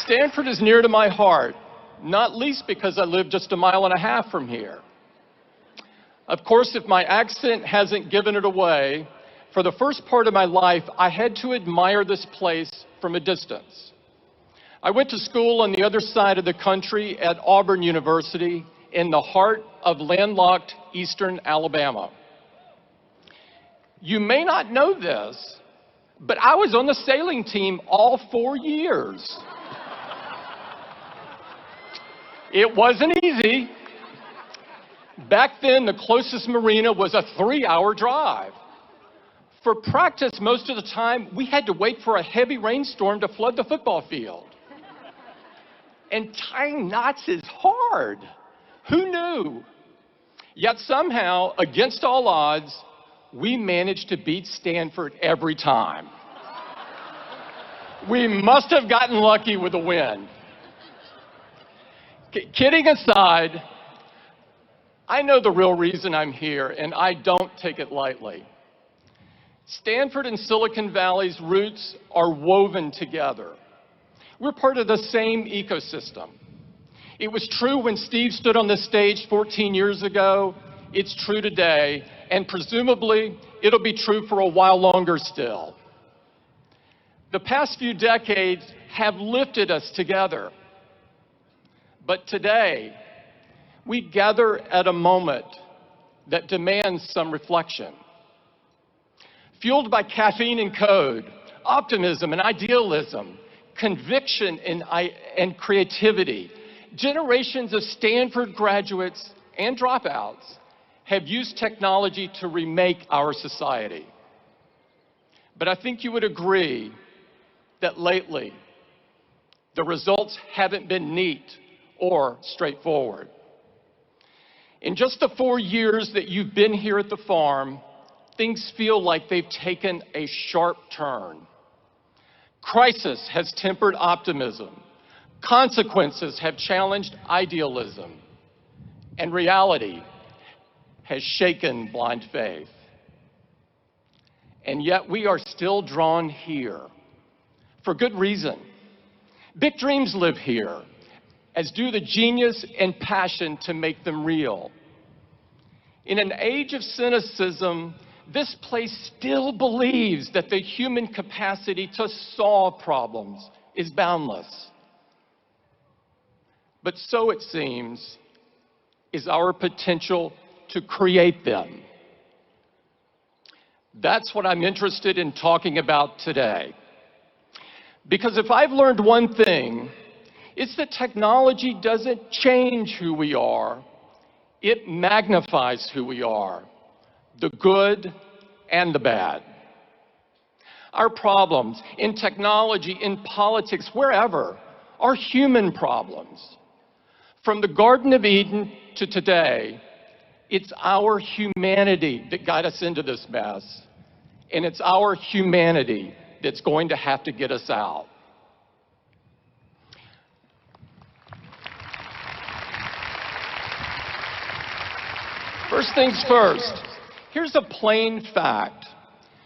Stanford is near to my heart, not least because I live just a mile and a half from here. Of course, if my accent hasn't given it away, for the first part of my life, I had to admire this place from a distance. I went to school on the other side of the country at Auburn University in the heart of landlocked eastern Alabama. You may not know this, but I was on the sailing team all 4 years. It wasn't easy. Back then, the closest marina was a 3-hour drive. For practice, most of the time, we had to wait for a heavy rainstorm to flood the football field. And tying knots is hard. Who knew? Yet somehow, against all odds, we managed to beat Stanford every time. We must have gotten lucky with the win. Kidding aside, I know the real reason I'm here, and I don't take it lightly. Stanford and Silicon Valley's roots are woven together. We're part of the same ecosystem. It was true when Steve stood on this stage 14 years ago. It's true today, and presumably, it'll be true for a while longer still. The past few decades have lifted us together. But today, we gather at a moment that demands some reflection. Fueled by caffeine and code, optimism and idealism, conviction and creativity, generations of Stanford graduates and dropouts have used technology to remake our society. But I think you would agree that lately, the results haven't been neat or straightforward. In just the 4 years that you've been here at the farm, things feel like they've taken a sharp turn. Crisis has tempered optimism. Consequences have challenged idealism. And reality has shaken blind faith. And yet we are still drawn here. For good reason. Big dreams live here, as do the genius and passion to make them real. In an age of cynicism, this place still believes that the human capacity to solve problems is boundless. But so it seems is our potential to create them. That's what I'm interested in talking about today. Because if I've learned one thing, it's that technology doesn't change who we are, it magnifies who we are, the good and the bad. Our problems in technology, in politics, wherever, are human problems. From the Garden of Eden to today, it's our humanity that got us into this mess, and it's our humanity that's going to have to get us out. First things first, here's a plain fact.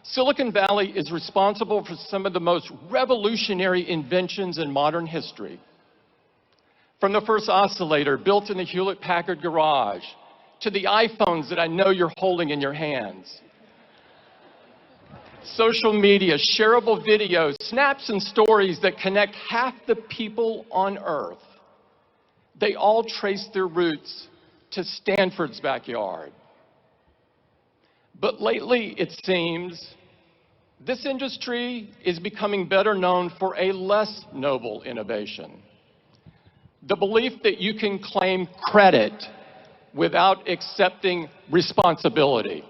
Silicon Valley is responsible for some of the most revolutionary inventions in modern history. From the first oscillator built in the Hewlett-Packard garage, to the iPhones that I know you're holding in your hands. Social media, shareable videos, snaps and stories that connect half the people on Earth. They all trace their roots to Stanford's backyard. But lately, it seems, this industry is becoming better known for a less noble innovation. The belief that you can claim credit without accepting responsibility.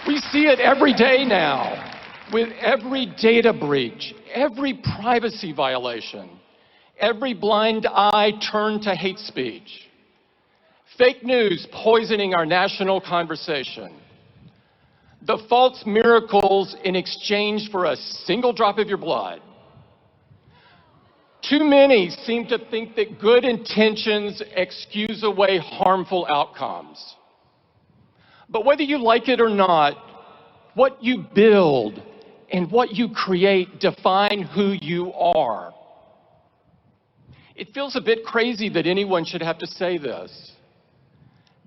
We see it every day now, with every data breach, every privacy violation, every blind eye turned to hate speech. Fake news poisoning our national conversation. The false miracles in exchange for a single drop of your blood. Too many seem to think that good intentions excuse away harmful outcomes. But whether you like it or not, what you build and what you create define who you are. It feels a bit crazy that anyone should have to say this.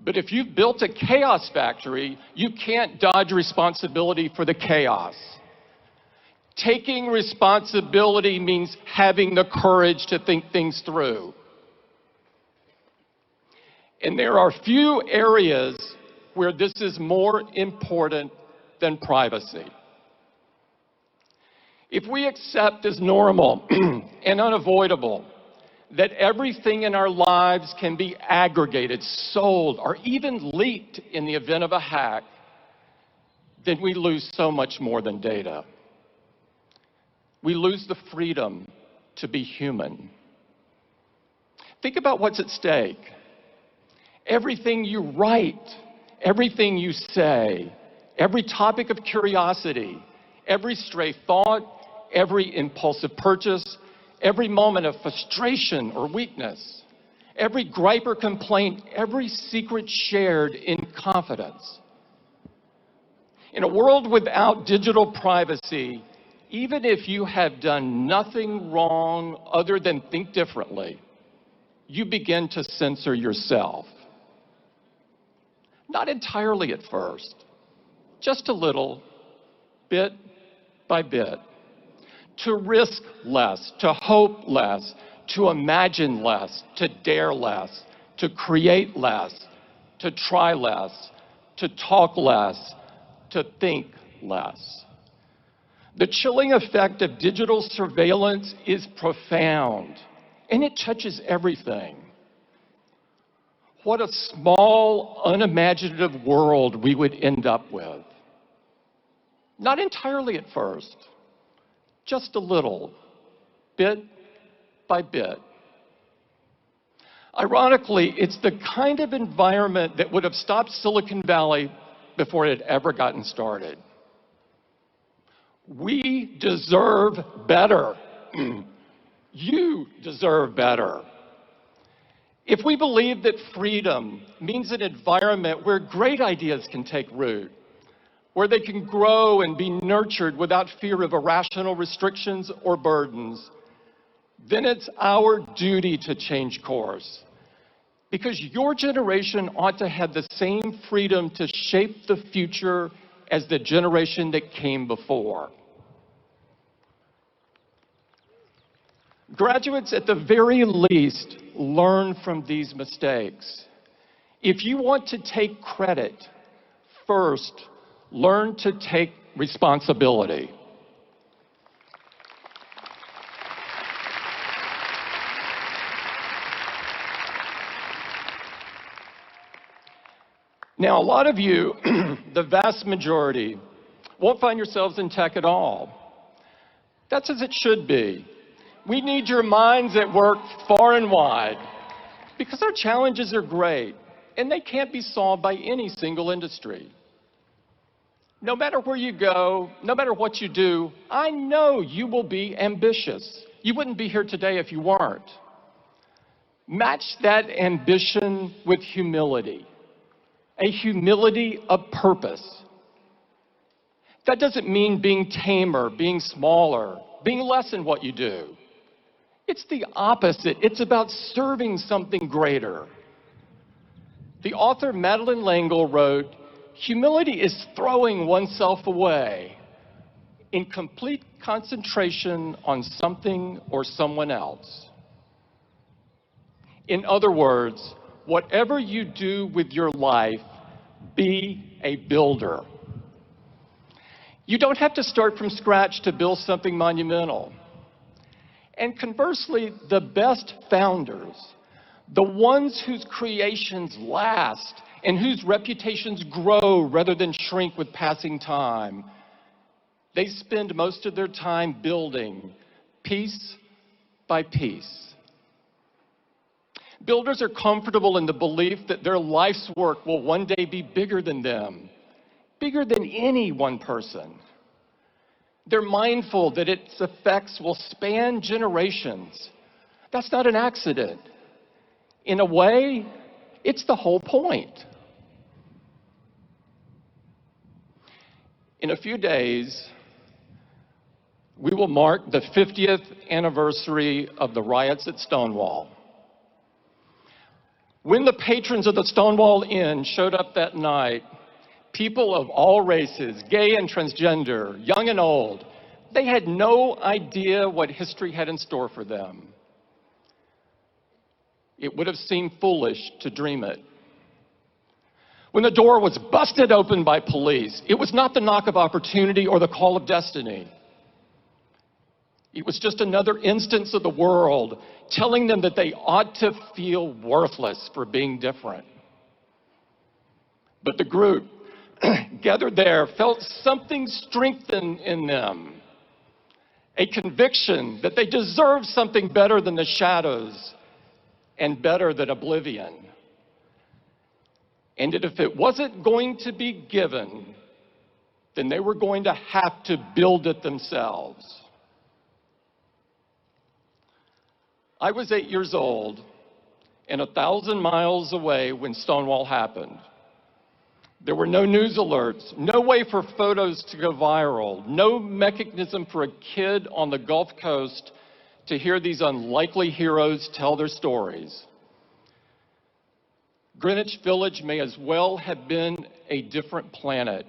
But if you've built a chaos factory, you can't dodge responsibility for the chaos. Taking responsibility means having the courage to think things through. And there are few areas where this is more important than privacy. If we accept as normal and unavoidable that everything in our lives can be aggregated, sold, or even leaked in the event of a hack, then we lose so much more than data. We lose the freedom to be human. Think about what's at stake. Everything you write, everything you say, every topic of curiosity, every stray thought, every impulsive purchase, every moment of frustration or weakness, every gripe or complaint, every secret shared in confidence. In a world without digital privacy, even if you have done nothing wrong other than think differently, you begin to censor yourself. Not entirely at first, just a little, bit by bit. To risk less, to hope less, to imagine less, to dare less, to create less, to try less, to talk less, to think less. The chilling effect of digital surveillance is profound, and it touches everything. What a small, unimaginative world we would end up with. Not entirely at first, just a little, bit by bit. Ironically, it's the kind of environment that would have stopped Silicon Valley before it had ever gotten started. We deserve better. You deserve better. If we believe that freedom means an environment where great ideas can take root, where they can grow and be nurtured without fear of irrational restrictions or burdens, then it's our duty to change course. Because your generation ought to have the same freedom to shape the future as the generation that came before. Graduates, at the very least, learn from these mistakes. If you want to take credit, first, learn to take responsibility. Now, a lot of you, the vast majority, won't find yourselves in tech at all. That's as it should be. We need your minds at work far and wide, because our challenges are great, and they can't be solved by any single industry. No matter where you go, no matter what you do, I know you will be ambitious. You wouldn't be here today if you weren't. Match that ambition with humility, a humility of purpose. That doesn't mean being tamer, being smaller, being less in what you do. It's the opposite. It's about serving something greater. The author Madeleine L'Engle wrote, "Humility is throwing oneself away in complete concentration on something or someone else." In other words, whatever you do with your life, be a builder. You don't have to start from scratch to build something monumental. And conversely, the best founders, the ones whose creations last and whose reputations grow rather than shrink with passing time, they spend most of their time building piece by piece. Builders are comfortable in the belief that their life's work will one day be bigger than them, bigger than any one person. They're mindful that its effects will span generations. That's not an accident. In a way, it's the whole point. In a few days, we will mark the 50th anniversary of the riots at Stonewall. When the patrons of the Stonewall Inn showed up that night, people of all races, gay and transgender, young and old, they had no idea what history had in store for them. It would have seemed foolish to dream it. When the door was busted open by police, it was not the knock of opportunity or the call of destiny. It was just another instance of the world telling them that they ought to feel worthless for being different. But the group gathered there felt something strengthen in them, a conviction that they deserved something better than the shadows and better than oblivion. And that if it wasn't going to be given, then they were going to have to build it themselves. I was 8 years old and 1,000 miles away when Stonewall happened. There were no news alerts, no way for photos to go viral, no mechanism for a kid on the Gulf Coast to hear these unlikely heroes tell their stories. Greenwich Village may as well have been a different planet,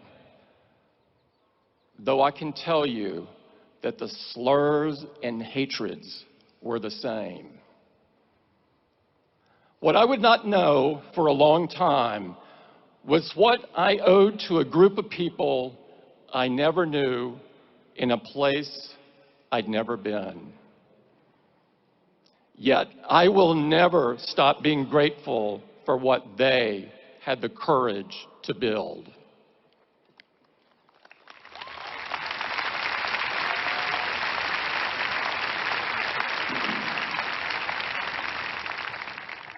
though I can tell you that the slurs and hatreds were the same. What I would not know for a long time was what I owed to a group of people I never knew in a place I'd never been. Yet I will never stop being grateful for what they had the courage to build.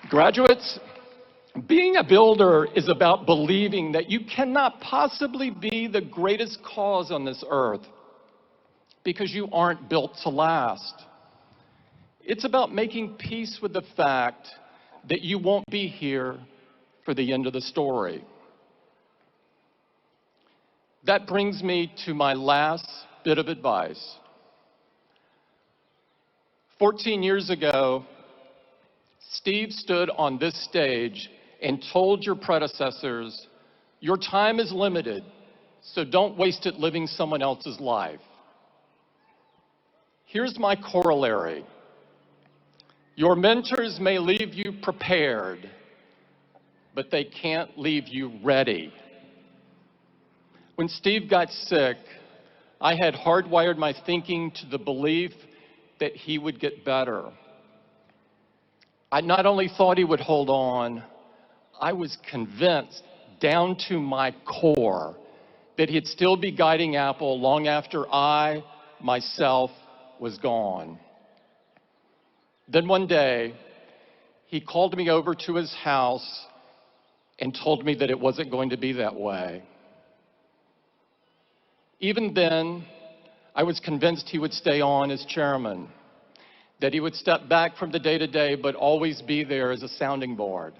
Graduates, being a builder is about believing that you cannot possibly be the greatest cause on this earth because you aren't built to last. It's about making peace with the fact that you won't be here for the end of the story. That brings me to my last bit of advice. 14 years ago, Steve stood on this stage and told your predecessors, your time is limited, so don't waste it living someone else's life. Here's my corollary. Your mentors may leave you prepared, but they can't leave you ready. When Steve got sick, I had hardwired my thinking to the belief that he would get better. I not only thought he would hold on, I was convinced down to my core that he'd still be guiding Apple long after I, myself, was gone. Then one day, he called me over to his house and told me that it wasn't going to be that way. Even then, I was convinced he would stay on as chairman, that he would step back from the day-to-day but always be there as a sounding board.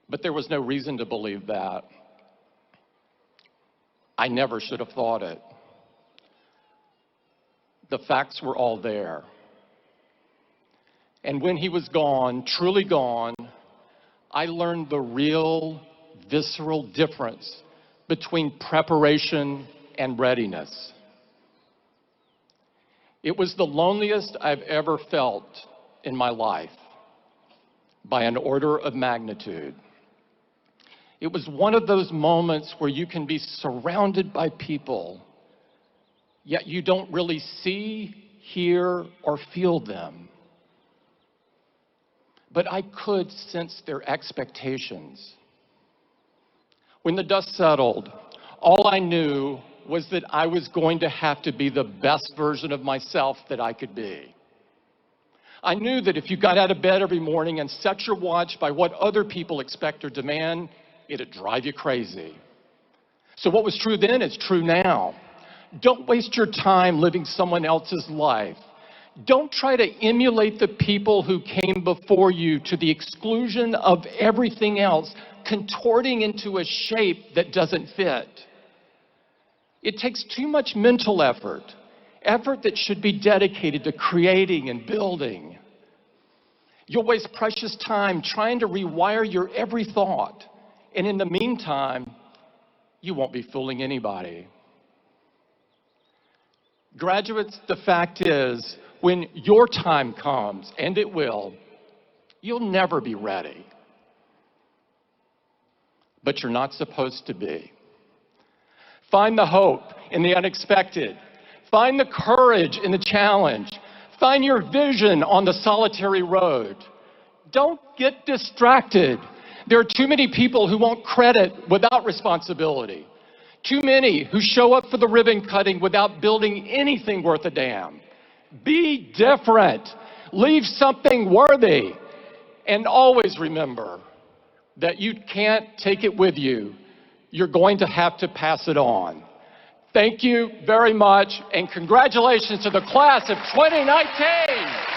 But there was no reason to believe that. I never should have thought it. The facts were all there. And when he was gone, truly gone, I learned the real, visceral difference between preparation and readiness. It was the loneliest I've ever felt in my life, by an order of magnitude. It was one of those moments where you can be surrounded by people, yet you don't really see, hear, or feel them. But I could sense their expectations. When the dust settled, all I knew was that I was going to have to be the best version of myself that I could be. I knew that if you got out of bed every morning and set your watch by what other people expect or demand, it'd drive you crazy. So what was true then is true now. Don't waste your time living someone else's life. Don't try to emulate the people who came before you to the exclusion of everything else, contorting into a shape that doesn't fit. It takes too much mental effort that should be dedicated to creating and building. You'll waste precious time trying to rewire your every thought, and in the meantime, you won't be fooling anybody. Graduates, the fact is, when your time comes, and it will, you'll never be ready. But you're not supposed to be. Find the hope in the unexpected. Find the courage in the challenge. Find your vision on the solitary road. Don't get distracted. There are too many people who want credit without responsibility. Too many who show up for the ribbon cutting without building anything worth a damn. Be different. Leave something worthy. And always remember that you can't take it with you. You're going to have to pass it on. Thank you very much, and congratulations to the class of 2019.